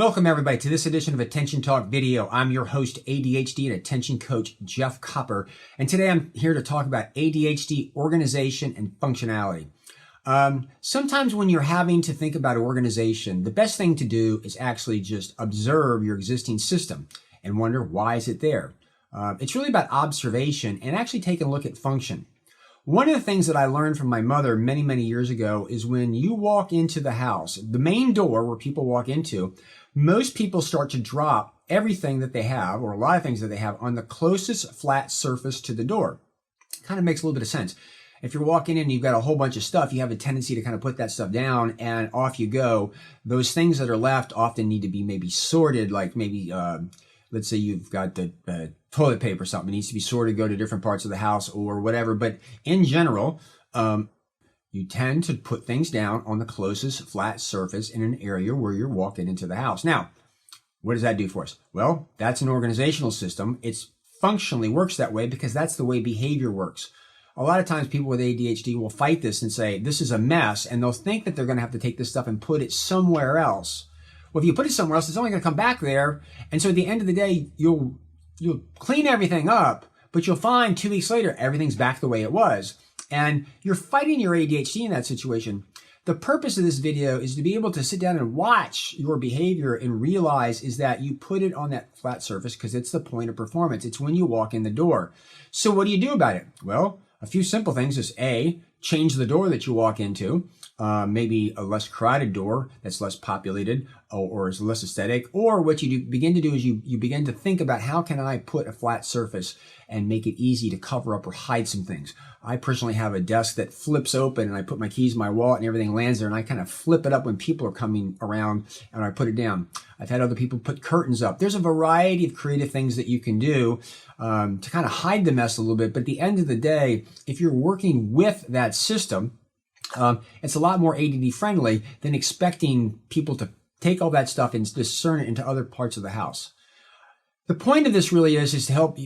Welcome everybody to this edition of Attention Talk Video. I'm your host, ADHD and Attention Coach Jeff Copper. And today I'm here to talk about ADHD organization and functionality. Sometimes when you're having to think about organization, the best thing to do is actually just observe your existing system and wonder, why is it there? It's really about observation and actually taking a look at function. One of the things that I learned from my mother many, many years ago is when you walk into the house, the main door where people walk into, most people start to drop everything that they have, or a lot of things that they have, on the closest flat surface to the door. Kind of makes a little bit of sense. If you're walking in and you've got a whole bunch of stuff, you have a tendency to kind of put that stuff down and off you go. Those things that are left often need to be maybe sorted, like maybe, let's say you've got the toilet paper or something. It needs to be sorted, go to different parts of the house or whatever. But in general, you tend to put things down on the closest flat surface in an area where you're walking into the house. Now, what does that do for us? Well, that's an organizational system. It's functionally works that way because that's the way behavior works. A lot of times people with ADHD will fight this and say, this is a mess, and they'll think that they're going to have to take this stuff and put it somewhere else. Well, if you put it somewhere else, it's only going to come back there. And so at the end of the day, you'll clean everything up, but you'll find 2 weeks later, everything's back the way it was. And you're fighting your ADHD in that situation. The purpose of this video is to be able to sit down and watch your behavior and realize is that you put it on that flat surface because it's the point of performance. It's when you walk in the door. So what do you do about it? Well, a few simple things is A, change the door that you walk into. Maybe a less crowded door that's less populated or is less aesthetic. Or what you begin to do is you begin to think about how can I put a flat surface and make it easy to cover up or hide some things. I personally have a desk that flips open and I put my keys in my wallet and everything lands there and I kind of flip it up when people are coming around and I put it down. I've had other people put curtains up. There's a variety of creative things that you can do to kind of hide the mess a little bit. But at the end of the day, if you're working with that system, it's a lot more ADD friendly than expecting people to take all that stuff and discern it into other parts of the house. The point of this really is to help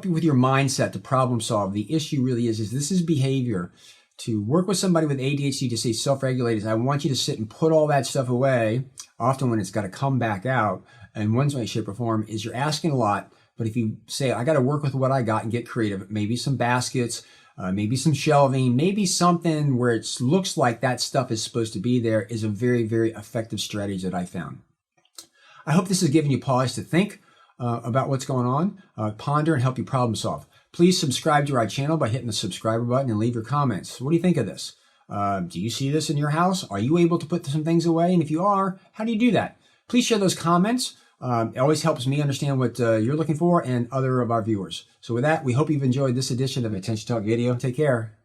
you with your mindset to problem solve. The issue really is this is behavior. To work with somebody with ADHD to say self-regulate is I want you to sit and put all that stuff away, often when it's got to come back out in one way, shape, or form, is you're asking a lot. But if you say, I got to work with what I got and get creative, maybe some baskets, maybe some shelving, maybe something where it looks like that stuff is supposed to be there is a very, very effective strategy that I found. I hope this has given you pause to think about what's going on, ponder, and help you problem solve. Please subscribe to our channel by hitting the subscriber button and leave your comments. What do you think of this? Do you see this in your house? Are you able to put some things away? And if you are, how do you do that? Please share those comments. It always helps me understand what you're looking for and other of our viewers. So with that, we hope you've enjoyed this edition of Attention Talk Video. Take care.